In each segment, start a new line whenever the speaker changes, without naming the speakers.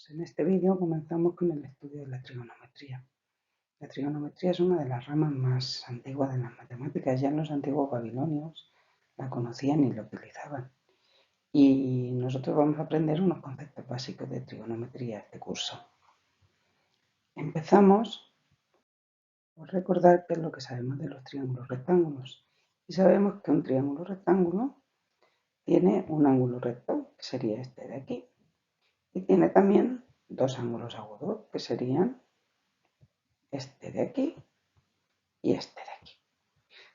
En este vídeo comenzamos con el estudio de la trigonometría. La trigonometría es una de las ramas más antiguas de las matemáticas. Ya en los antiguos babilonios la conocían y la utilizaban. Y nosotros vamos a aprender unos conceptos básicos de trigonometría este curso. Empezamos por recordar qué es lo que sabemos de los triángulos rectángulos. Y sabemos que un triángulo rectángulo tiene un ángulo recto, que sería este de aquí. Y tiene también dos ángulos agudos, que serían este de aquí y este de aquí.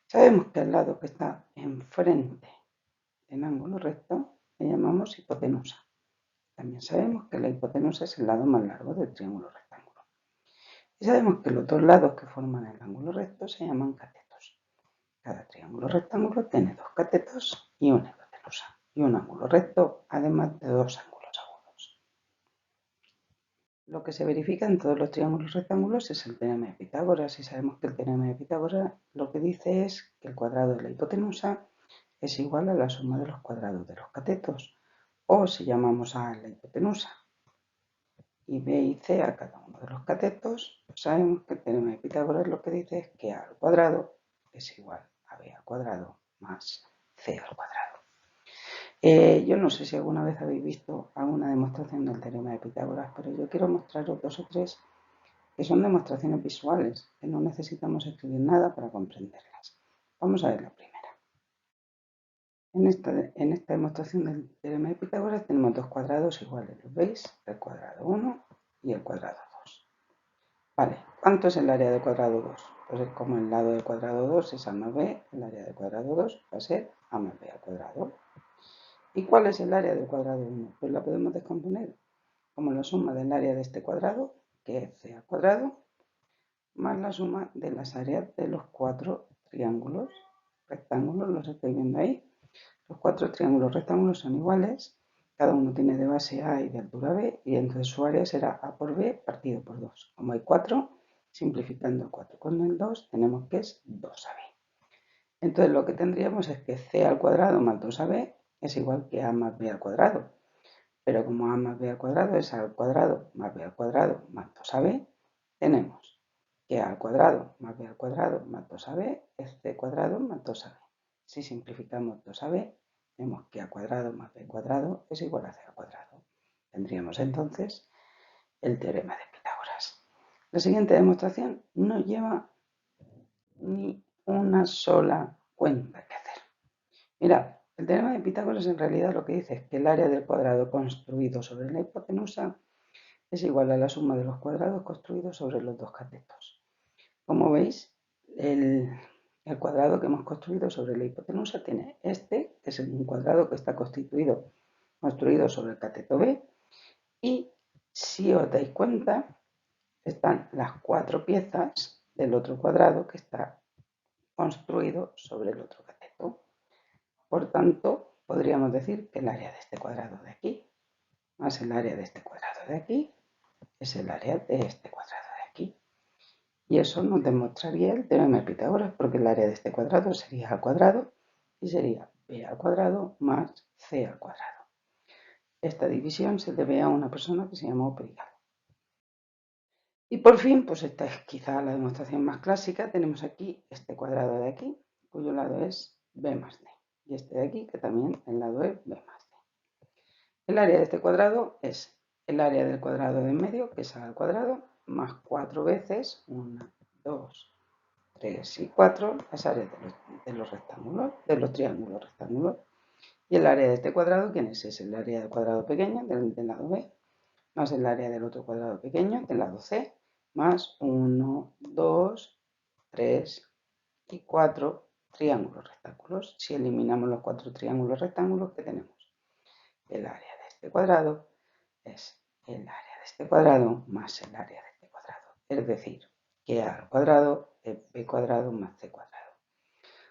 Sabemos que el lado que está enfrente del ángulo recto le llamamos hipotenusa. También sabemos que la hipotenusa es el lado más largo del triángulo rectángulo. Y sabemos que los dos lados que forman el ángulo recto se llaman catetos. Cada triángulo rectángulo tiene dos catetos y una hipotenusa. Y un ángulo recto, además de dos ángulos agudos. Lo que se verifica en todos los triángulos rectángulos es el teorema de Pitágoras. Y sabemos que el teorema de Pitágoras lo que dice es que el cuadrado de la hipotenusa es igual a la suma de los cuadrados de los catetos, o si llamamos a la hipotenusa y b y c a cada uno de los catetos, sabemos que el teorema de Pitágoras lo que dice es que a al cuadrado es igual a b al cuadrado más c al cuadrado. Yo no sé si alguna vez habéis visto alguna demostración del teorema de Pitágoras, pero yo quiero mostraros dos o tres que son demostraciones visuales, que no necesitamos escribir nada para comprenderlas. Vamos a ver la primera. En esta demostración del teorema de Pitágoras tenemos dos cuadrados iguales, ¿lo veis? El cuadrado 1 y el cuadrado 2. Vale, ¿cuánto es el área del cuadrado 2? Pues es como el lado del cuadrado 2 es a más b, el área del cuadrado 2 va a ser a más b al cuadrado. ¿Y cuál es el área del cuadrado 1? Pues la podemos descomponer como la suma del área de este cuadrado, que es c al cuadrado, más la suma de las áreas de los cuatro triángulos rectángulos, los estoy viendo ahí. Los cuatro triángulos rectángulos son iguales, cada uno tiene de base A y de altura B, y entonces su área será A por B partido por 2. Como hay 4, simplificando el 4 con el 2, tenemos que es 2AB. Entonces lo que tendríamos es que C al cuadrado más 2AB es igual que A más B al cuadrado. Pero como A más B al cuadrado es A al cuadrado más B al cuadrado más 2AB, tenemos que A al cuadrado más B al cuadrado más 2AB es C cuadrado más 2AB. Si simplificamos 2AB, vemos que A cuadrado más B cuadrado es igual a C al cuadrado. Tendríamos entonces el teorema de Pitágoras. La siguiente demostración no lleva ni una sola cuenta que hacer. Mirad, el teorema de Pitágoras en realidad lo que dice es que el área del cuadrado construido sobre la hipotenusa es igual a la suma de los cuadrados construidos sobre los dos catetos. Como veis, el cuadrado que hemos construido sobre la hipotenusa tiene este, que es un cuadrado que está construido sobre el cateto B, y si os dais cuenta, están las cuatro piezas del otro cuadrado que está construido sobre el otro cateto. Por tanto, podríamos decir que el área de este cuadrado de aquí más el área de este cuadrado de aquí es el área de este cuadrado de aquí. Y eso nos demostraría el teorema de Pitágoras, porque el área de este cuadrado sería A al cuadrado y sería B al cuadrado más C al cuadrado. Esta división se debe a una persona que se llamó Prigal. Y por fin, pues esta es quizá la demostración más clásica. Tenemos aquí este cuadrado de aquí, cuyo lado es B más D. Y este de aquí, que también el lado es B más D. El área de este cuadrado es el área del cuadrado de en medio, que es A al cuadrado, más 4 veces, 1, 2, 3 y 4, las áreas de los rectángulos, de los triángulos rectángulos. Y el área de este cuadrado, ¿quién es? Es el área del cuadrado pequeño del lado B, más el área del otro cuadrado pequeño del lado C, más 1, 2, 3 y 4 triángulos rectángulos. Si eliminamos los 4 triángulos rectángulos, ¿qué tenemos? El área de este cuadrado es el área de este cuadrado más el área de este cuadrado. Es decir, que A al cuadrado es B cuadrado más C cuadrado.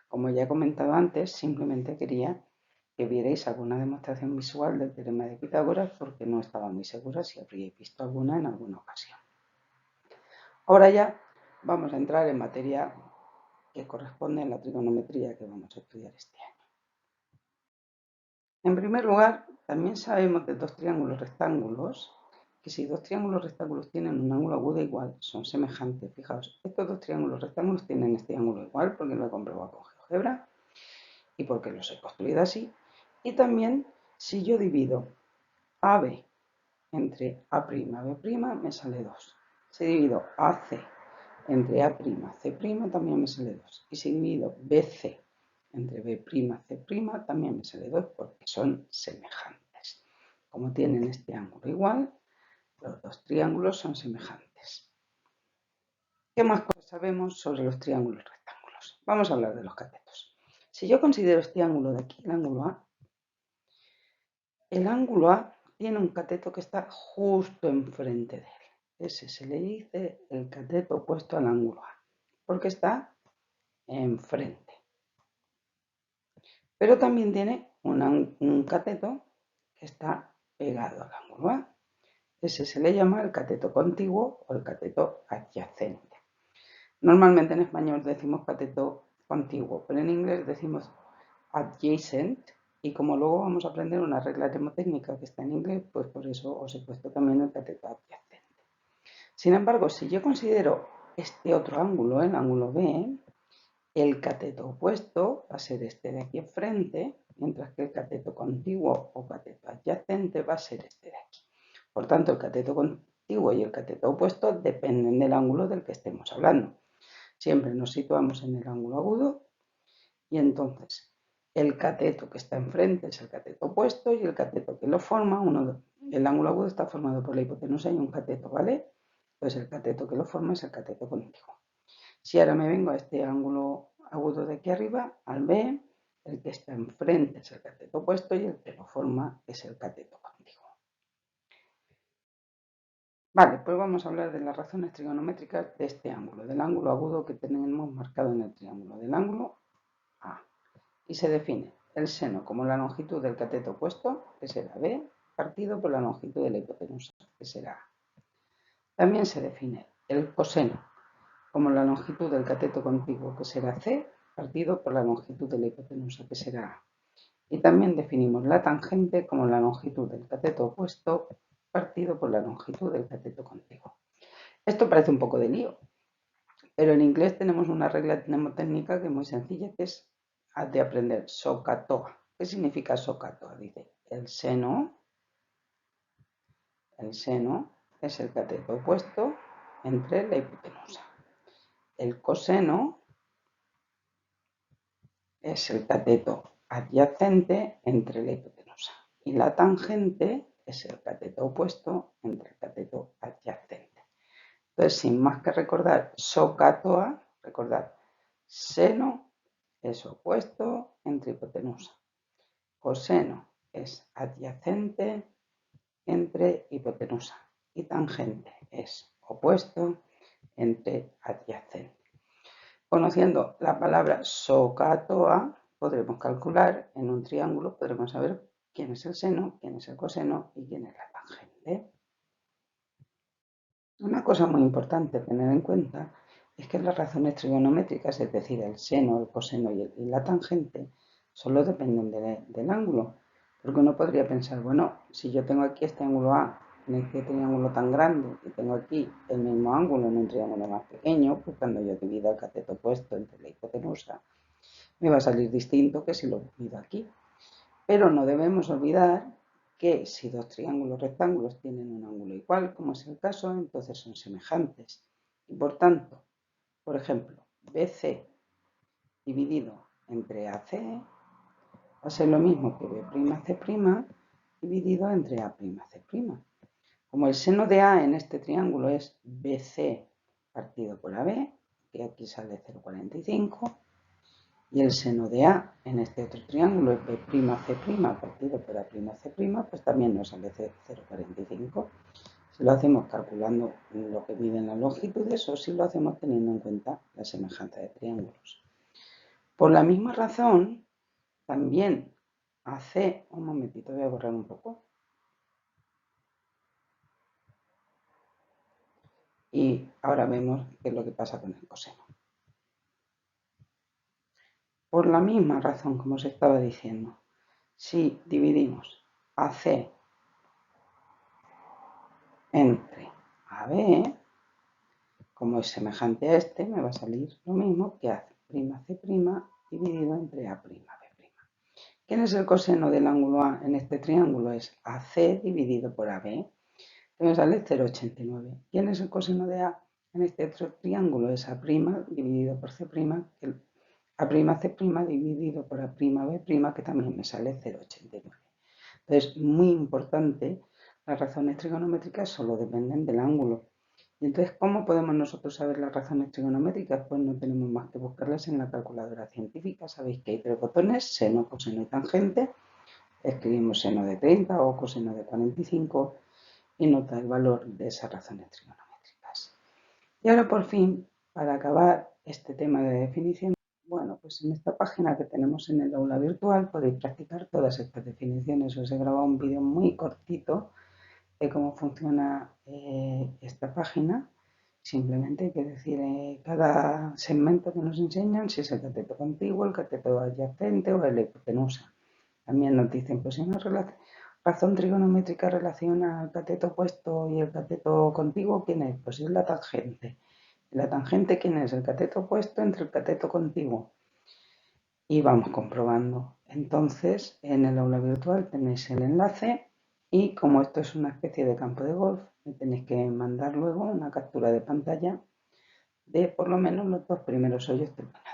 Como ya he comentado antes, simplemente quería que vierais alguna demostración visual del teorema de Pitágoras porque no estaba muy segura si habríais visto alguna en alguna ocasión. Ahora ya vamos a entrar en materia que corresponde a la trigonometría que vamos a estudiar este año. En primer lugar, también sabemos de dos triángulos rectángulos que si dos triángulos rectángulos tienen un ángulo agudo igual, son semejantes. Fijaos, estos dos triángulos rectángulos tienen este ángulo igual porque lo he comprobado con GeoGebra y porque los he construido así. Y también, si yo divido AB entre A', B', me sale 2. Si divido AC entre A', C', también me sale 2. Y si divido BC entre B', C', también me sale 2 porque son semejantes. Como tienen este ángulo igual, los dos triángulos son semejantes. ¿Qué más cosas sabemos sobre los triángulos rectángulos? Vamos a hablar de los catetos. Si yo considero este ángulo de aquí, el ángulo A tiene un cateto que está justo enfrente de él. Ese se le dice el cateto opuesto al ángulo A, porque está enfrente. Pero también tiene un cateto que está pegado al ángulo A. Ese se le llama el cateto contiguo o el cateto adyacente. Normalmente en español decimos cateto contiguo, pero en inglés decimos adjacent, y como luego vamos a aprender una regla mnemotécnica que está en inglés, pues por eso os he puesto también el cateto adyacente. Sin embargo, si yo considero este otro ángulo, el ángulo B, el cateto opuesto va a ser este de aquí enfrente, mientras que el cateto contiguo o cateto adyacente va a ser este de aquí. Por tanto, el cateto contiguo y el cateto opuesto dependen del ángulo del que estemos hablando. Siempre nos situamos en el ángulo agudo y entonces el cateto que está enfrente es el cateto opuesto y el cateto que lo forma, el ángulo agudo está formado por la hipotenusa y un cateto, ¿vale? Pues el cateto que lo forma es el cateto contiguo. Si ahora me vengo a este ángulo agudo de aquí arriba, al B, el que está enfrente es el cateto opuesto y el que lo forma es el cateto contiguo. Vale, pues vamos a hablar de las razones trigonométricas de este ángulo, del ángulo agudo que tenemos marcado en el triángulo, del ángulo A. Y se define el seno como la longitud del cateto opuesto, que será B, partido por la longitud de la hipotenusa, que será A. También se define el coseno como la longitud del cateto contiguo, que será C, partido por la longitud de la hipotenusa, que será A. Y también definimos la tangente como la longitud del cateto opuesto, partido por la longitud del cateto contiguo. Esto parece un poco de lío, pero en inglés tenemos una regla mnemotécnica que es muy sencilla, que es de aprender, SOHCAHTOA. ¿Qué significa SOHCAHTOA? Dice, el seno es el cateto opuesto entre la hipotenusa. El coseno es el cateto adyacente entre la hipotenusa. Y la tangente es el cateto opuesto entre el cateto adyacente. Entonces, sin más que recordar SOHCAHTOA, recordad, seno es opuesto entre hipotenusa. Coseno es adyacente entre hipotenusa. Y tangente es opuesto entre adyacente. Conociendo la palabra SOHCAHTOA, podremos calcular en un triángulo, podremos saber quién es el seno, quién es el coseno y quién es la tangente. Una cosa muy importante a tener en cuenta es que las razones trigonométricas, es decir, el seno, el coseno y la tangente, solo dependen del ángulo. Porque uno podría pensar, bueno, si yo tengo aquí este ángulo A en este triángulo tan grande y tengo aquí el mismo ángulo en un triángulo más pequeño, pues cuando yo divido el cateto opuesto entre la hipotenusa, me va a salir distinto que si lo divido aquí. Pero no debemos olvidar que si dos triángulos rectángulos tienen un ángulo igual, como es el caso, entonces son semejantes. Y por tanto, por ejemplo, BC dividido entre AC va a ser lo mismo que B'C' dividido entre A'C'. Como el seno de A en este triángulo es BC partido por AB, que aquí sale 0,45, y el seno de A en este otro triángulo es B'C' partido por A'C', pues también nos sale 0,45. Si lo hacemos calculando lo que miden las longitudes o si lo hacemos teniendo en cuenta la semejanza de triángulos. Por la misma razón, también AC, un momentito, voy a borrar un poco. Y ahora vemos qué es lo que pasa con el coseno. Por la misma razón, como os estaba diciendo, si dividimos AC entre AB, como es semejante a este, me va a salir lo mismo que AC' dividido entre A'B'. ¿Quién es el coseno del ángulo A en este triángulo? Es AC dividido por AB, que me sale 0,89. ¿Quién es el coseno de A en este otro triángulo? Es A' dividido por C', que A'C' dividido por A'B', que también me sale 0,89. Entonces, muy importante, las razones trigonométricas solo dependen del ángulo. Y entonces, ¿cómo podemos nosotros saber las razones trigonométricas? Pues no tenemos más que buscarlas en la calculadora científica. Sabéis que hay 3 botones, seno, coseno y tangente. Escribimos seno de 30 o coseno de 45 y nos da el valor de esas razones trigonométricas. Y ahora por fin, para acabar este tema de definición, bueno, pues en esta página que tenemos en el aula virtual podéis practicar todas estas definiciones. Os he grabado un vídeo muy cortito de cómo funciona esta página. Simplemente hay que decir cada segmento que nos enseñan, si es el cateto contiguo, el cateto adyacente o la hipotenusa. También nos dicen, pues si una razón trigonométrica relaciona al cateto opuesto y el cateto contiguo, ¿quién es? Pues es la tangente. ¿La tangente quién es? El cateto opuesto entre el cateto contiguo. Y vamos comprobando. Entonces, en el aula virtual tenéis el enlace y como esto es una especie de campo de golf, me tenéis que mandar luego una captura de pantalla de por lo menos los 2 primeros hoyos del campo.